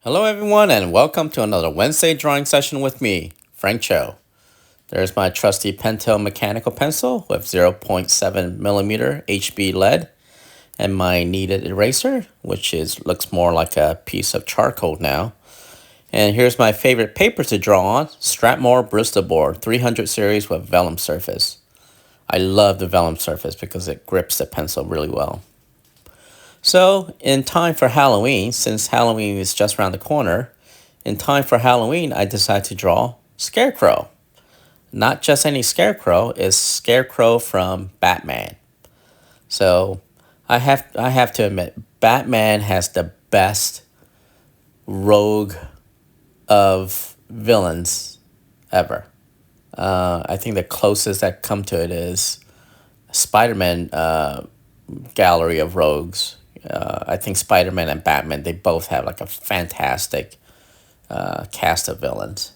Hello, everyone, and welcome to another Wednesday drawing session with me, Frank Cho. There's my trusty Pentel mechanical pencil with 0.7 millimeter HB lead, and my kneaded eraser, which looks more like a piece of charcoal now. And here's my favorite paper to draw on, Strathmore Bristol Board 300 series with vellum surface. I love the vellum surface because it grips the pencil really well. So, in time for Halloween, since Halloween is just around the corner, in time for Halloween, I decided to draw Scarecrow. Not just any Scarecrow, it's Scarecrow from Batman. So, I have to admit, Batman has the best rogue of villains ever. I think the closest that come to it is Spider-Man gallery of rogues. I think Spider-Man and Batman, they both have like a fantastic cast of villains.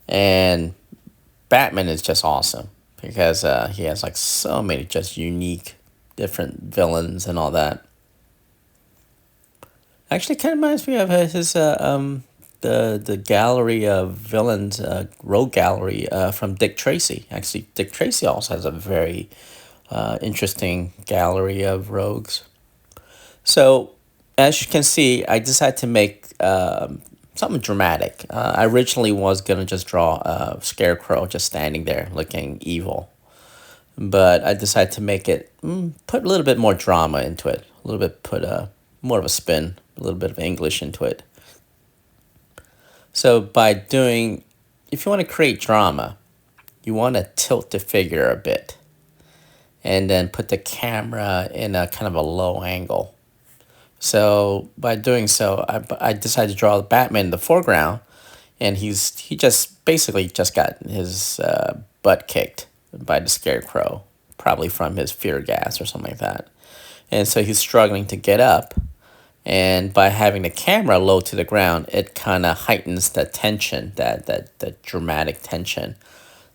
And Batman is just awesome because he has like so many just unique different villains and all that. Actually, kind of reminds me of his the gallery of villains, rogue gallery from Dick Tracy. Actually, Dick Tracy also has a very interesting gallery of rogues. So, as you can see, I decided to make something dramatic. I originally was gonna just draw a scarecrow just standing there looking evil, but I decided to make it put a little bit more drama into it, a little bit put a more of a spin, a little bit of English into it. So by doing, if you want to create drama, you want to tilt the figure a bit, and then put the camera in a kind of a low angle. So by doing so, I decided to draw the Batman in the foreground, and he just basically just got his butt kicked by the Scarecrow, probably from his fear gas or something like that. And so he's struggling to get up, and by having the camera low to the ground, it kind of heightens the tension, that dramatic tension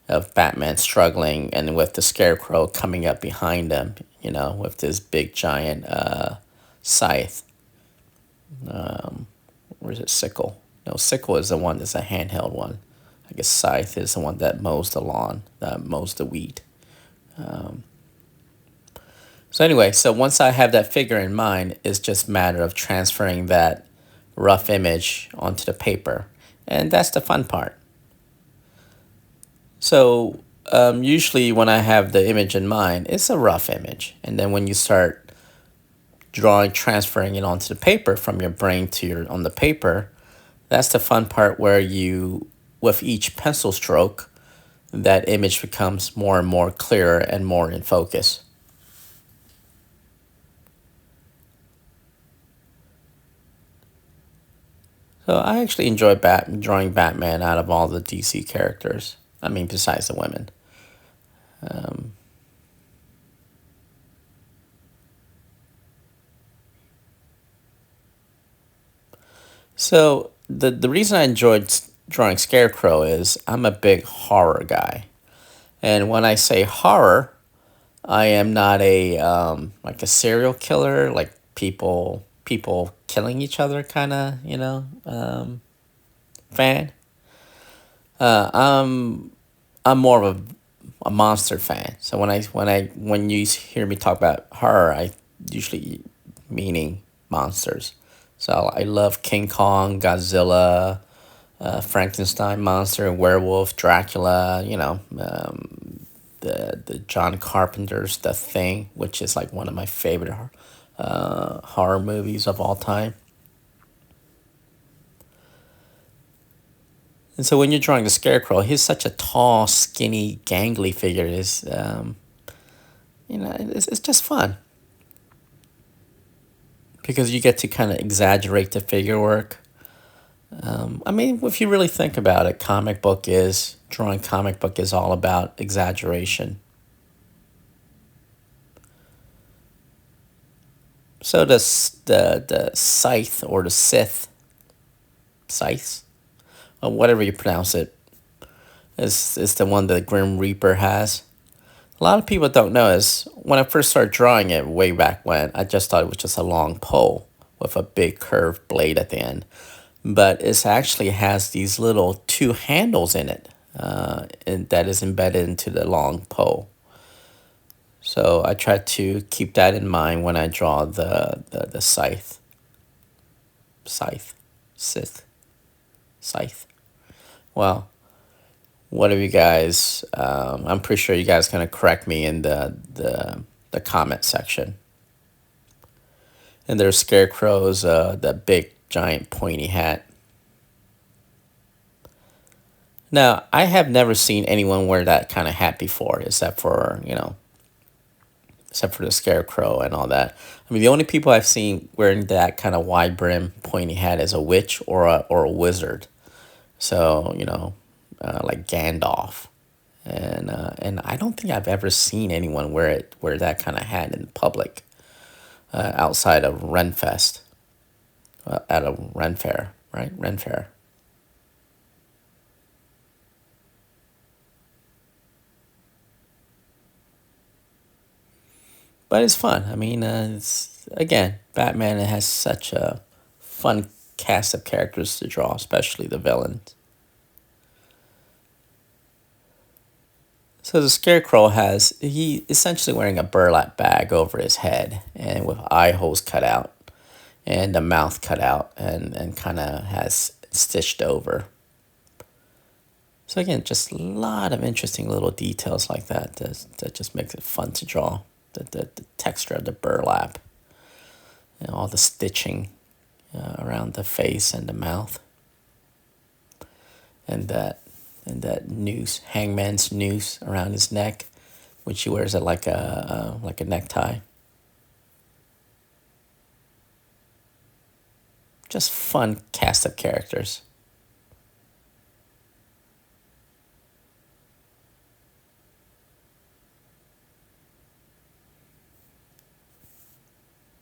of Batman struggling, and with the Scarecrow coming up behind him, with this big giant scythe. Or is it sickle? No, sickle is the one that's a handheld one. I guess scythe is the one that mows the lawn, that mows the wheat. So anyway, so once I have that figure in mind, it's just a matter of transferring that rough image onto the paper. And that's the fun part. So usually when I have the image in mind, it's a rough image. And then when you start drawing, transferring it onto the paper from your brain to your on the paper, that's the fun part where you, with each pencil stroke, that image becomes more and more clearer and more in focus. So I actually enjoy drawing Batman out of all the DC characters. I mean, besides the women. Um, so the reason I enjoyed drawing Scarecrow is I'm a big horror guy. And when I say horror, I am not a like a serial killer, like people killing each other kind of fan. I'm more of a monster fan. So when you hear me talk about horror, I usually meaning monsters. So I love King Kong, Godzilla, Frankenstein monster, werewolf, Dracula. The John Carpenter's The Thing, which is like one of my favorite horror movies of all time. And so when you're drawing the Scarecrow, he's such a tall, skinny, gangly figure. It's just fun because you get to kind of exaggerate the figure work. I mean, if you really think about it, drawing comic book is all about exaggeration. So the scythe or the scythe, or whatever you pronounce it, is the one that Grim Reaper has. A lot of people don't know is when I first started drawing it way back when, I just thought it was just a long pole with a big curved blade at the end. but it actually has these little two handles in it, and that is embedded into the long pole. So I try to keep that in mind when I draw the scythe, scythe, scythe. Well, what have you guys? I'm pretty sure you guys gonna correct me in the comment section. And there's Scarecrow's that big giant pointy hat. Now I have never seen anyone wear that kind of hat before, except for the Scarecrow and all that. I mean, the only people I've seen wearing that kind of wide brim pointy hat is a witch or a wizard. So like Gandalf, and I don't think I've ever seen anyone wear that kind of hat in public, outside of Renfest, at a Ren Fair, right? Ren Fair. But it's fun. I mean, it's again, Batman has such a fun cast of characters to draw, especially the villains. So the Scarecrow he essentially wearing a burlap bag over his head and with eye holes cut out and the mouth cut out and kind of has stitched over. So again, just a lot of interesting little details like that just makes it fun to draw. The texture of the burlap and all the stitching around the face and the mouth, and that noose, hangman's noose around his neck, which he wears it like a necktie. Just fun cast of characters.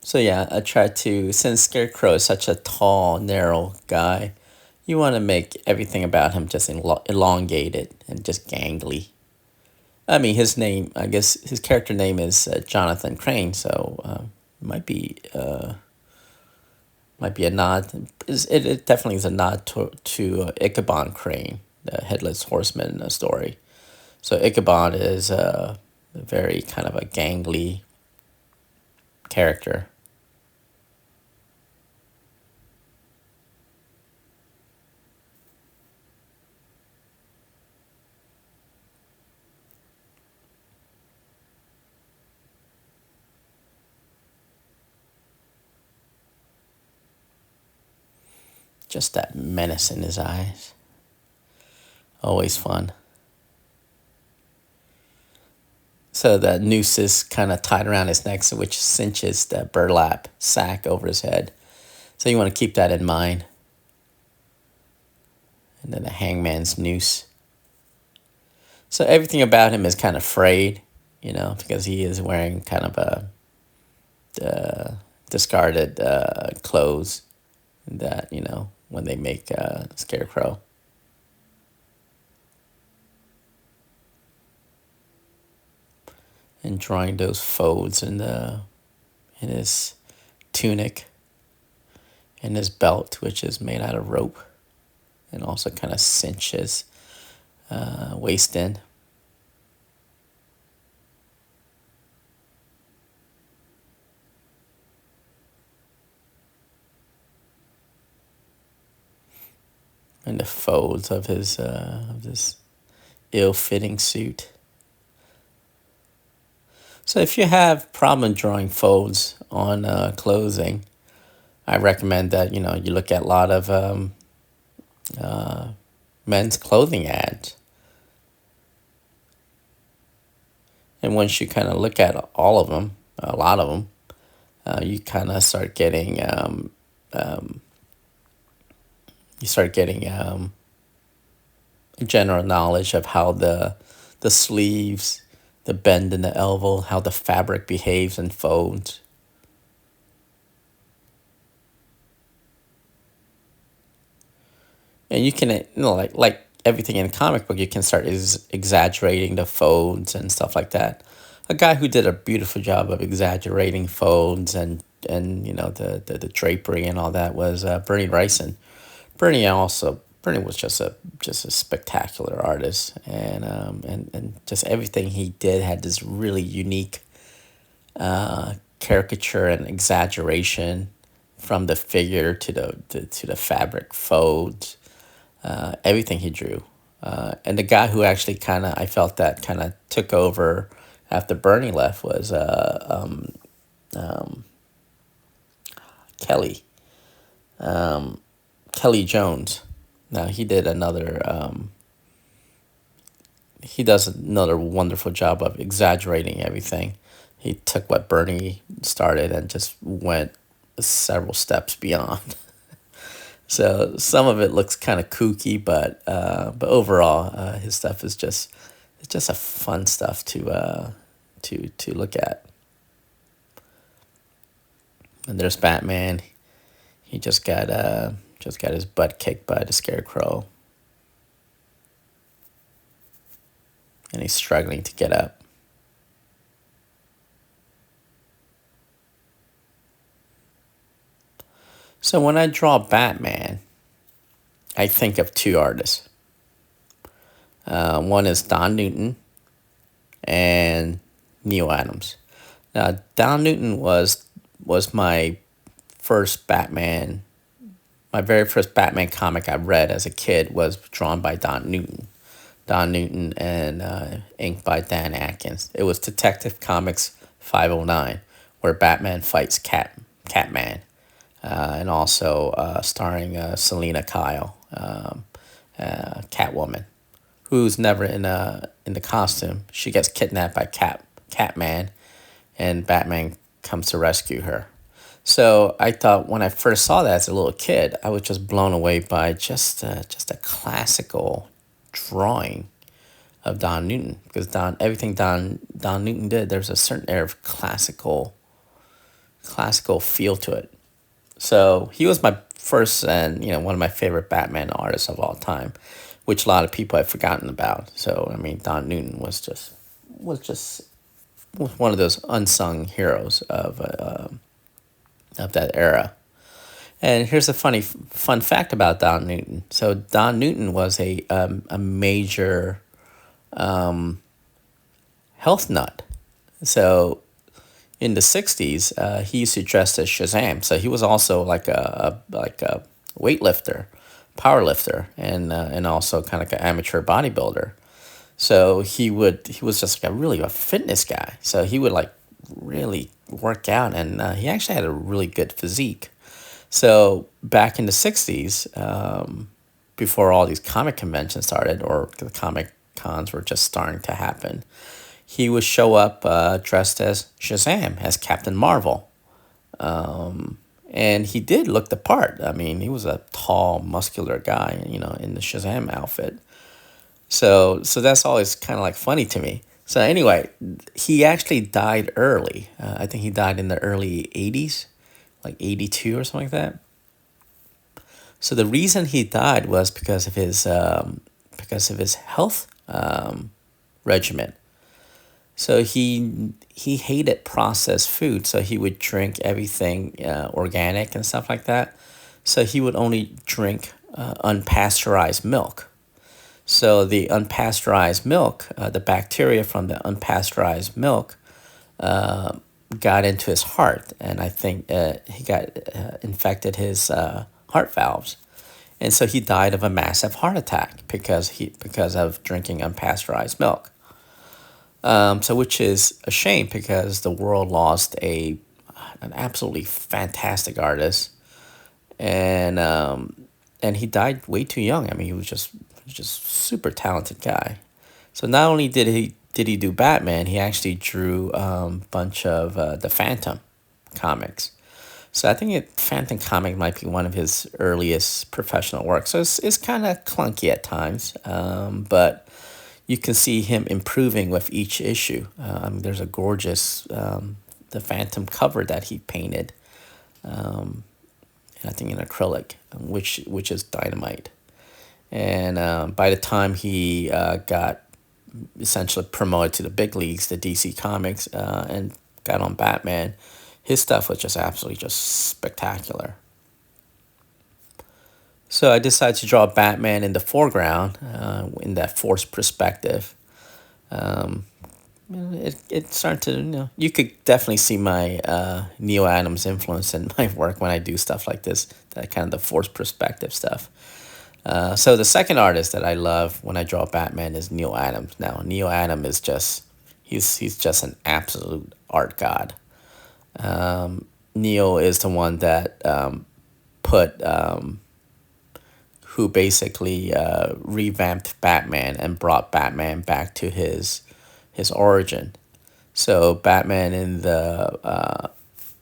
So yeah, I try to, since Scarecrow is such a tall, narrow guy, you want to make everything about him just elongated and just gangly. I mean, his name, I guess his character name is Jonathan Crane, so might be a nod. It definitely is a nod to Ichabod Crane, the headless horseman story. So Ichabod is a very kind of a gangly character. Just that menace in his eyes. Always fun. So the noose is kind of tied around his neck, so which cinches the burlap sack over his head. So you want to keep that in mind. And then the hangman's noose. So everything about him is kind of frayed, because he is wearing kind of discarded clothes that, when they make Scarecrow. And drawing those folds in his tunic and his belt, which is made out of rope, and also kind of cinches waist in. And the folds of his ill-fitting suit. So if you have problem drawing folds on clothing, I recommend that you look at a lot of men's clothing ads. And once you kind of look at all of them, a lot of them, you kind of start getting general knowledge of how the sleeves, the bend in the elbow, how the fabric behaves and folds. And you can, like everything in a comic book, you can start exaggerating the folds and stuff like that. A guy who did a beautiful job of exaggerating folds and the drapery and all that was Bernie Wrightson. Bernie was just a spectacular artist, and just everything he did had this really unique caricature and exaggeration, from the figure to the fabric folds, everything he drew. And the guy who actually kind of, I felt that kind of took over after Bernie left was Kelly Kelly Jones. Now he does another wonderful job of exaggerating everything. He took what Bernie started and just went several steps beyond. So some of it looks kind of kooky, but overall, his stuff is just, it's just a fun stuff to look at. And there's Batman. He just got his butt kicked by the Scarecrow, and he's struggling to get up. So when I draw Batman, I think of two artists. One is Don Newton and Neil Adams. Now, Don Newton was my first Batman. My very first Batman comic I read as a kid was drawn by Don Newton. Don Newton and inked by Dan Atkins. It was Detective Comics 509, where Batman fights Catman, and also starring Selena Kyle, Catwoman, who's never in the costume. She gets kidnapped by Catman, and Batman comes to rescue her. So I thought, when I first saw that as a little kid, I was just blown away by just a classical drawing of Don Newton, because everything Don Newton did, there's a certain air of classical feel to it. So he was my first, and one of my favorite Batman artists of all time, which a lot of people have forgotten about. So I mean, Don Newton was one of those unsung heroes of that era. And here's a fun fact about Don Newton. So Don Newton was a major health nut. So in the '60s, he used to dress as Shazam. So he was also like a weightlifter, power lifter, and also kind of like an amateur bodybuilder. So he was just like a fitness guy. So he would like really work out, and he actually had a really good physique. So back in the '60s, before all these comic conventions started, or the comic cons were just starting to happen, he would show up dressed as Shazam, as Captain Marvel. And he did look the part. I mean, he was a tall, muscular guy, in the Shazam outfit. So that's always kind of like funny to me. So anyway, he actually died early. I think he died in the early '80s, like '82 or something like that. So the reason he died was because of his health regimen. So he hated processed food, so he would drink everything organic and stuff like that. So he would only drink unpasteurized milk. So the unpasteurized milk, the bacteria from the unpasteurized milk, got into his heart, and I think he got infected his heart valves, and so he died of a massive heart attack because of drinking unpasteurized milk. So which is a shame, because the world lost an absolutely fantastic artist, and he died way too young. I mean, he was just super talented guy. So not only did he do Batman, he actually drew a bunch of the Phantom comics. So I think Phantom comic might be one of his earliest professional works. So it's kind of clunky at times, but you can see him improving with each issue. There's a gorgeous the Phantom cover that he painted, I think in acrylic, which is dynamite. And by the time he got essentially promoted to the big leagues, the DC Comics, and got on Batman, his stuff was just absolutely just spectacular. So I decided to draw Batman in the foreground, in that forced perspective. Um, it started to, you could definitely see my Neil Adams influence in my work when I do stuff like this, that kind of the forced perspective stuff. So the second artist that I love when I draw Batman is Neil Adams. Now Neil Adams is just, he's just an absolute art god. Neil is the one that put who basically revamped Batman and brought Batman back to his origin. So Batman in the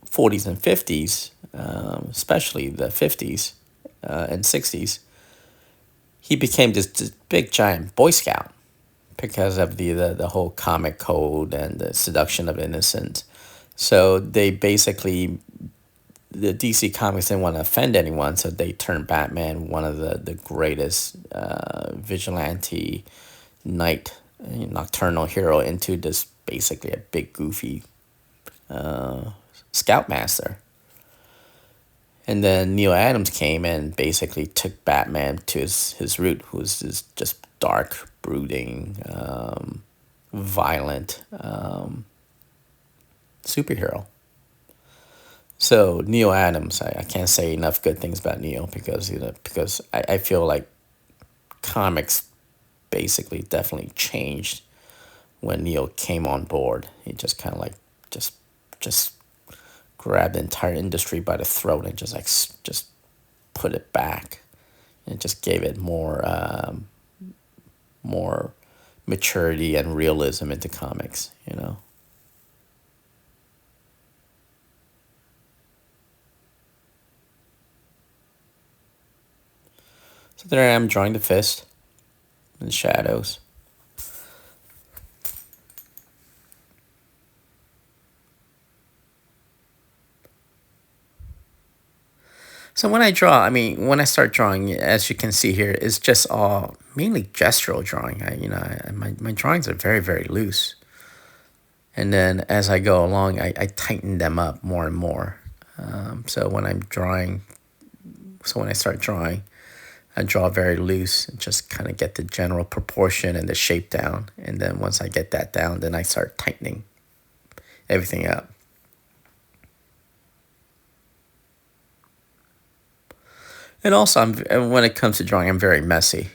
40s and 50s, especially the 50s and 60s, he became this big giant Boy Scout because of the whole comic code and the seduction of innocence. So they basically, the DC Comics didn't want to offend anyone, so they turned Batman, one of the greatest vigilante night nocturnal hero, into this basically a big goofy scoutmaster. And then Neil Adams came and basically took Batman to his root, who's this just dark, brooding, violent superhero. So Neil Adams, I can't say enough good things about Neil because because I feel like comics basically definitely changed when Neil came on board. He just kind of like just just grabbed the entire industry by the throat and just just put it back and just gave it more maturity and realism into comics. So there I am drawing the fist in the shadows. So when I draw, I mean, when I start drawing, as you can see here, it's just all mainly gestural drawing. My drawings are very, very loose. And then as I go along, I tighten them up more and more. So when I'm drawing, so when I start drawing, I draw very loose and just kind of get the general proportion and the shape down. And then once I get that down, then I start tightening everything up. And also, when it comes to drawing, I'm very messy.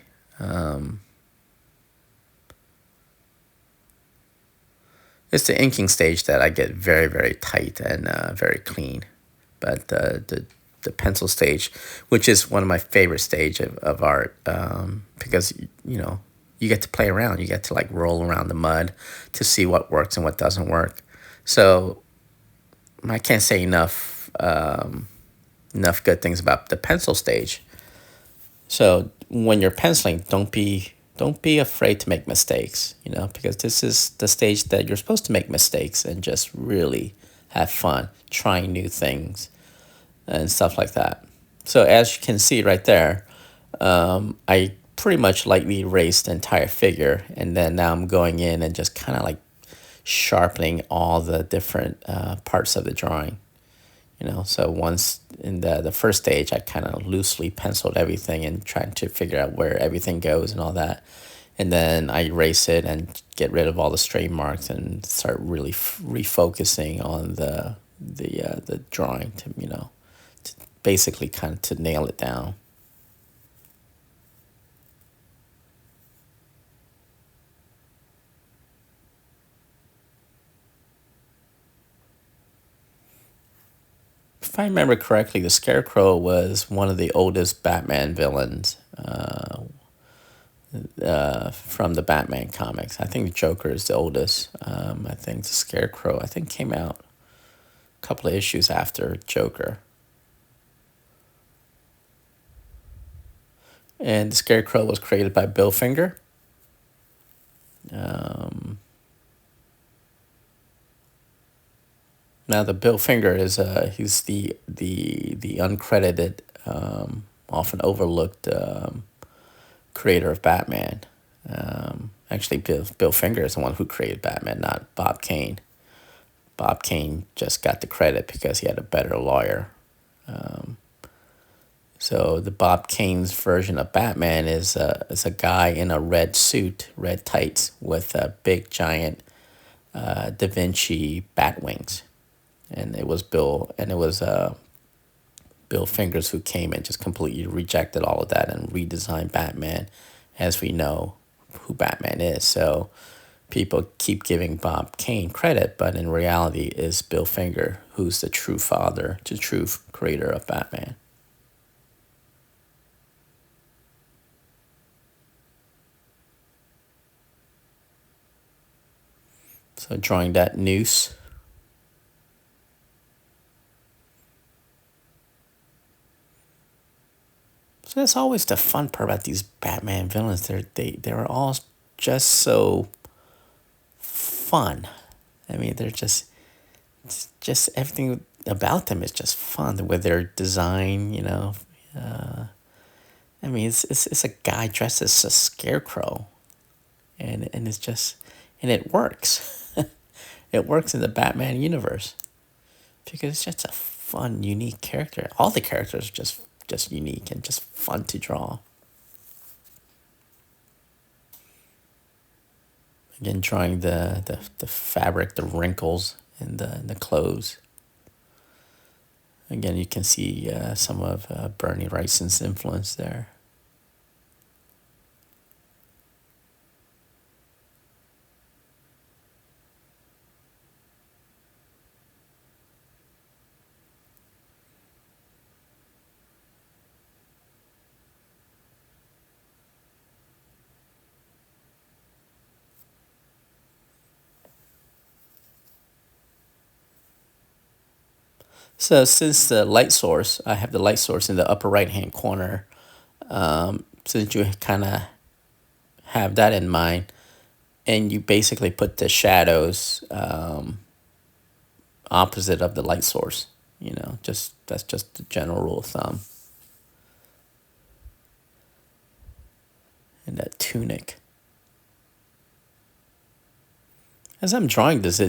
It's the inking stage that I get very, very tight and very clean. But the pencil stage, which is one of my favorite stage of art, because you get to play around, you get to like roll around the mud to see what works and what doesn't work. So I can't say enough good things about the pencil stage. So when you're penciling, don't be afraid to make mistakes, because this is the stage that you're supposed to make mistakes and just really have fun trying new things and stuff like that. So as you can see right there, I pretty much lightly erased the entire figure, and then now I'm going in and just kind of like sharpening all the different parts of the drawing. So once in the first stage, I kind of loosely penciled everything and tried to figure out where everything goes and all that. And then I erase it and get rid of all the stray marks and start really refocusing on the drawing to basically kind of to nail it down. If I remember correctly, the Scarecrow was one of the oldest Batman villains from the Batman comics. I think the Joker is the oldest. I think the Scarecrow, I think, came out a couple of issues after Joker. And the Scarecrow was created by Bill Finger. Now the Bill Finger is he's the uncredited, often overlooked creator of Batman. Actually, Bill Finger is the one who created Batman, not Bob Kane. Bob Kane just got the credit because he had a better lawyer. So the Bob Kane's version of Batman is a guy in a red suit, red tights, with a big giant Da Vinci bat wings, and it was Bill Fingers who came and just completely rejected all of that and redesigned Batman, as we know who Batman is. So people keep giving Bob Kane credit, but in reality, is Bill Finger who's the true father, the true creator of Batman. So drawing that noose. So that's always the fun part about these Batman villains. They're all just so fun. I mean, they're just everything about them is just fun with their design. I mean, it's a guy dressed as a scarecrow, and it's just and it works. It works in the Batman universe because it's just a fun, unique character. All the characters are just unique and just fun to draw. Again, drawing the fabric, the wrinkles in the clothes. Again, you can see some of Bernie Wrightson's influence there. So since the light source, I have the light source in the upper right hand corner. Since you kind of have that in mind, and you basically put the shadows opposite of the light source. Just that's just the general rule of thumb. And that tunic. As I'm drawing this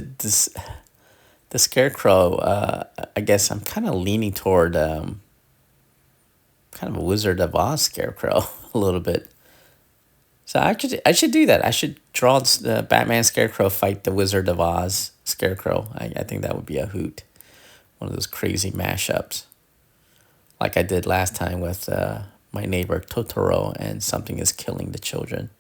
the scarecrow. I guess I'm kind of leaning toward kind of a Wizard of Oz scarecrow a little bit. So I should do that. I should draw the Batman Scarecrow fight the Wizard of Oz Scarecrow. I think that would be a hoot. One of those crazy mashups, like I did last time with my neighbor Totoro and Something is Killing the Children.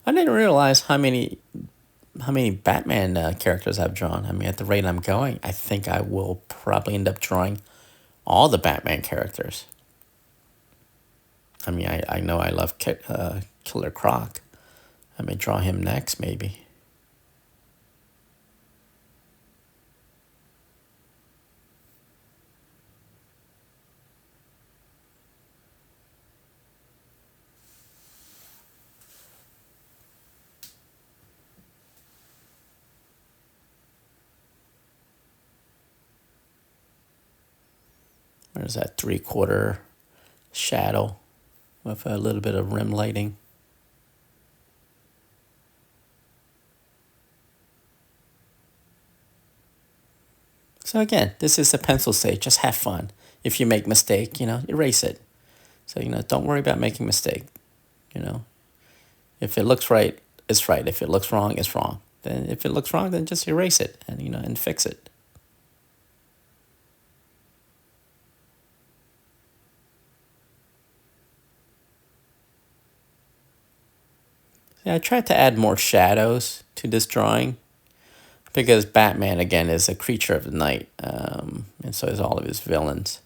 I didn't realize how many Batman characters I've drawn. I mean, at the rate I'm going, I think I will probably end up drawing all the Batman characters. I mean, I know I love Killer Croc. I may draw him next, maybe. There's that 3/4 shadow with a little bit of rim lighting. So again, this is a pencil stage. Just have fun. If you make mistake, erase it. So don't worry about making mistake. You know, if it looks right, it's right. If it looks wrong, it's wrong. Then if it looks wrong, then just erase it and fix it. Yeah, I tried to add more shadows to this drawing because Batman again is a creature of the night, and so is all of his villains.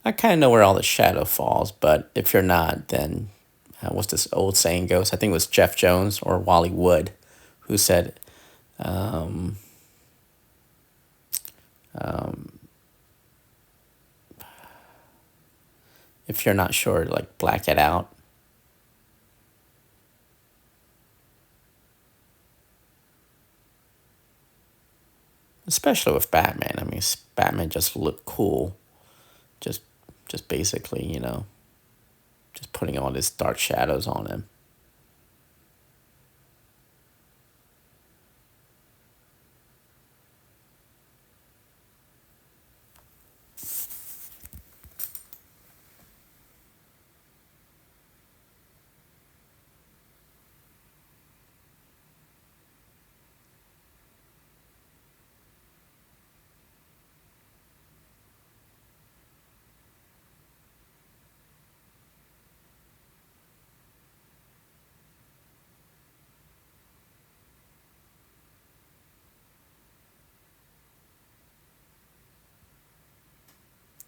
I kind of know where all the shadow falls, but if you're not, then what's this old saying goes? I think it was Jeff Jones or Wally Wood who said, if you're not sure, like black it out. especially with Batman. I mean, Batman just looked cool, just just basically, just putting all these dark shadows on him.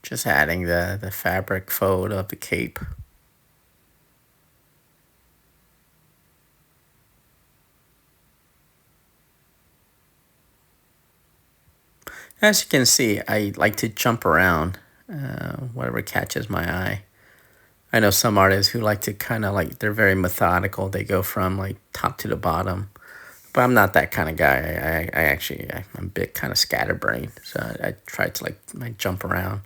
Just adding the fabric fold of the cape. As you can see, I like to jump around, whatever catches my eye. I know some artists who like to kind of like, they're very methodical. They go from like top to the bottom. But I'm not that kind of guy. I'm a bit kind of scatterbrained. So I try to like jump around,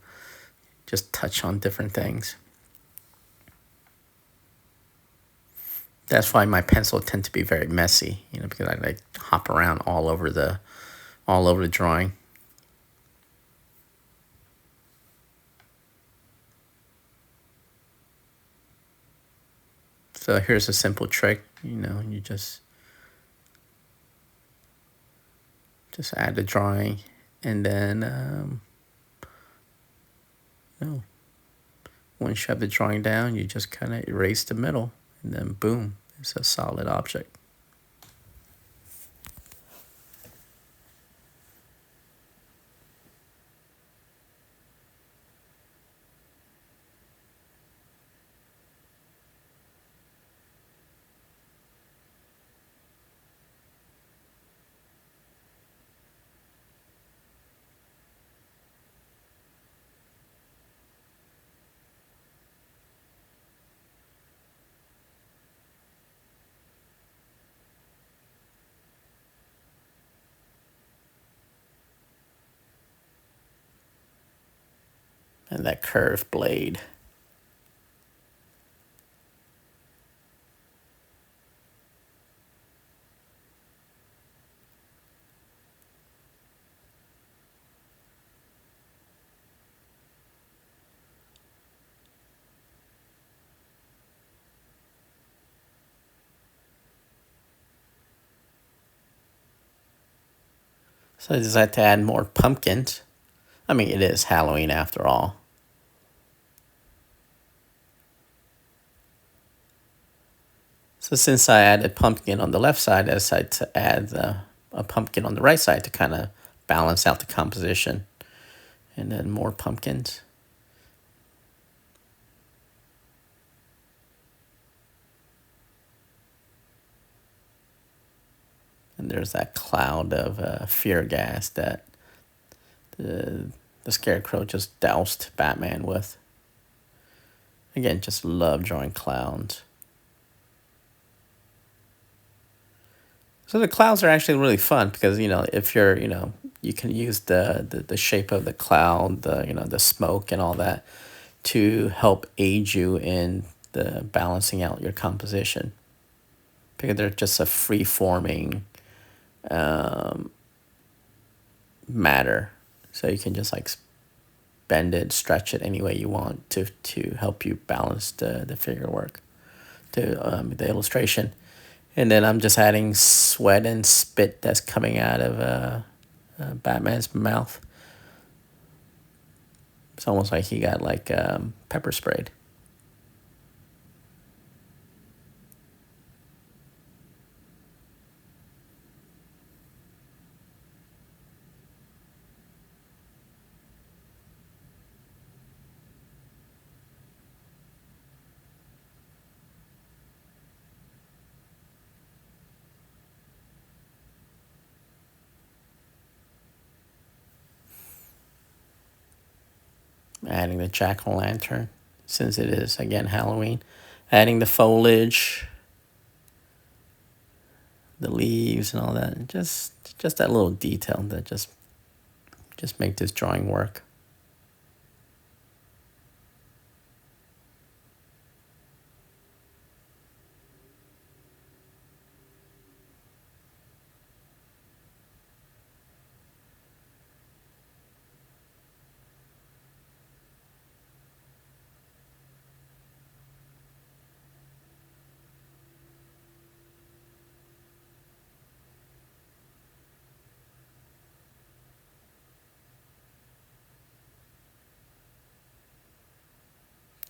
just touch on different things. That's why my pencil tend to be very messy, because I like hop around all over the drawing. So here's a simple trick, you just add the drawing, and then you know, once you have the drawing down, you just kind of erase the middle, and then boom, it's a solid object. And that curved blade. So I decided to add more pumpkins. I mean, it is Halloween after all. So since I added pumpkin on the left side, I decided to add a pumpkin on the right side to kind of balance out the composition. And then more pumpkins. And there's that cloud of fear gas that the Scarecrow just doused Batman with. Again, just love drawing clowns. So the clouds are actually really fun because, if you're, you can use the shape of the cloud, the smoke and all that to help aid you in the balancing out your composition, because they're just a free forming matter. So you can just like bend it, stretch it any way you want to help you balance the figure work, the illustration. And then I'm just adding sweat and spit that's coming out of Batman's mouth. It's almost like he got like pepper sprayed. Adding the jack-o'-lantern, since it is, again, Halloween. Adding the foliage, the leaves and all that. Just that little detail that just just make this drawing work.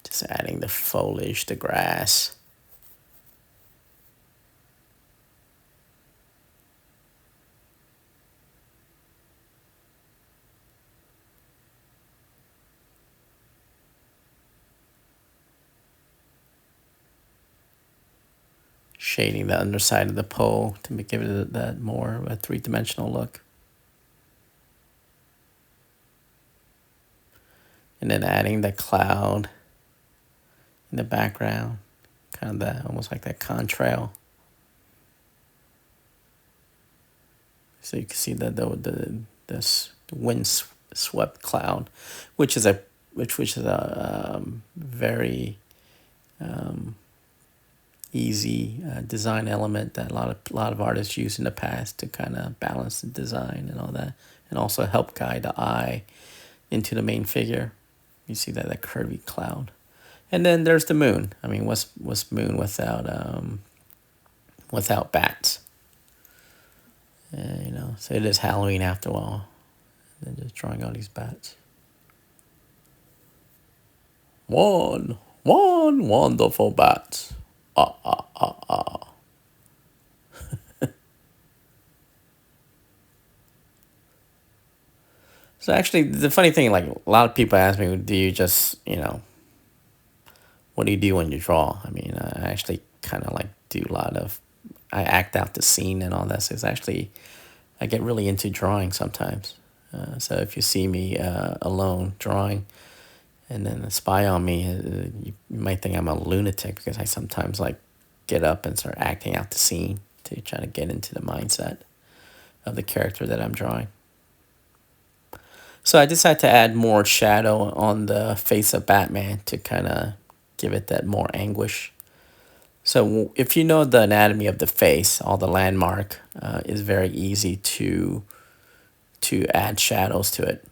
Just adding the foliage, the grass. Shading the underside of the pole to give it that more of a three-dimensional look. And then adding the cloud in the background, kind of that, almost like that contrail. So you can see this wind swept cloud, which is a very easy design element that a lot of artists use in the past to kind of balance the design and all that, and also help guide the eye into the main figure. You see that curvy cloud, and then there's the moon. I mean, what's moon without bats? So it is Halloween after all. And then just drawing all these bats. One wonderful bat. Ah, ah, ah, ah. So actually, the funny thing, like a lot of people ask me, do you just, what do you do when you draw? I mean, I actually kind of like do a lot of, I act out the scene and all that. So it's actually, I get really into drawing sometimes. So if you see me alone drawing and then spy on me, you might think I'm a lunatic because I sometimes like get up and start acting out the scene to try to get into the mindset of the character that I'm drawing. So I decided to add more shadow on the face of Batman to kind of give it that more anguish. So if you know the anatomy of the face, all the landmark is very easy to add shadows to it.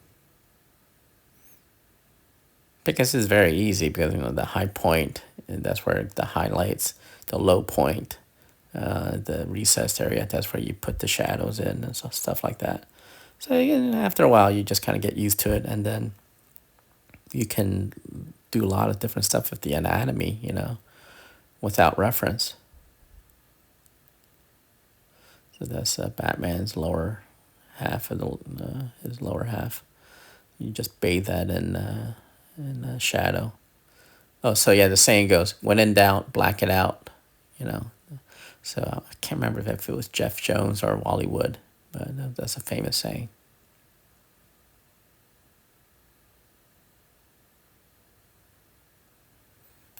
Because it's very easy because the high point, and that's where the highlights, the low point, the recessed area, that's where you put the shadows in and stuff like that. So after a while, you just kind of get used to it, and then you can do a lot of different stuff with the anatomy, without reference. So that's Batman's lower half of his lower half. You just bathe that in shadow. Oh, so yeah, the saying goes, when in doubt, black it out, you know. So I can't remember if it was Jeff Jones or Wally Wood, but that's a famous saying.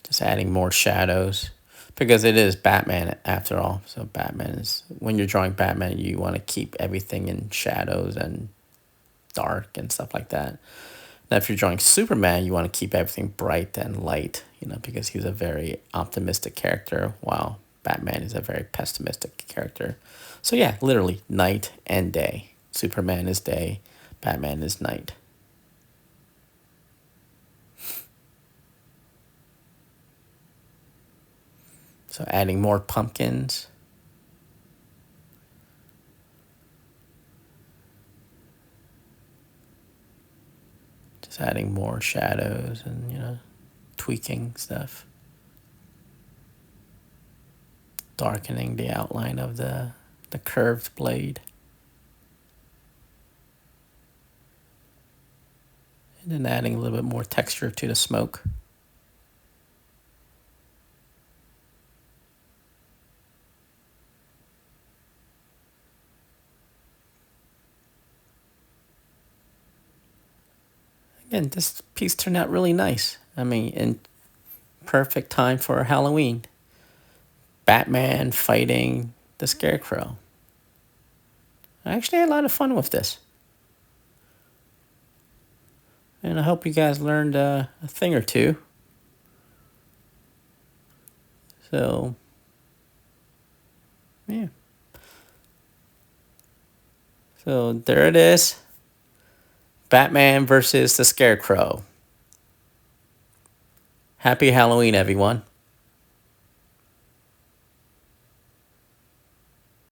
Just adding more shadows because it is Batman after all. So Batman is, when you're drawing Batman, you want to keep everything in shadows and dark and stuff like that. Now, if you're drawing Superman, you want to keep everything bright and light, because he's a very optimistic character, while Batman is a very pessimistic character. So yeah, literally night and day. Superman is day, Batman is night. So adding more pumpkins. Just adding more shadows and, tweaking stuff. Darkening the outline of the curved blade. And then adding a little bit more texture to the smoke. Again, this piece turned out really nice. I mean, in perfect time for Halloween. Batman fighting the Scarecrow. I actually had a lot of fun with this. And I hope you guys learned a thing or two. So, yeah. So there it is. Batman versus the Scarecrow. Happy Halloween, everyone.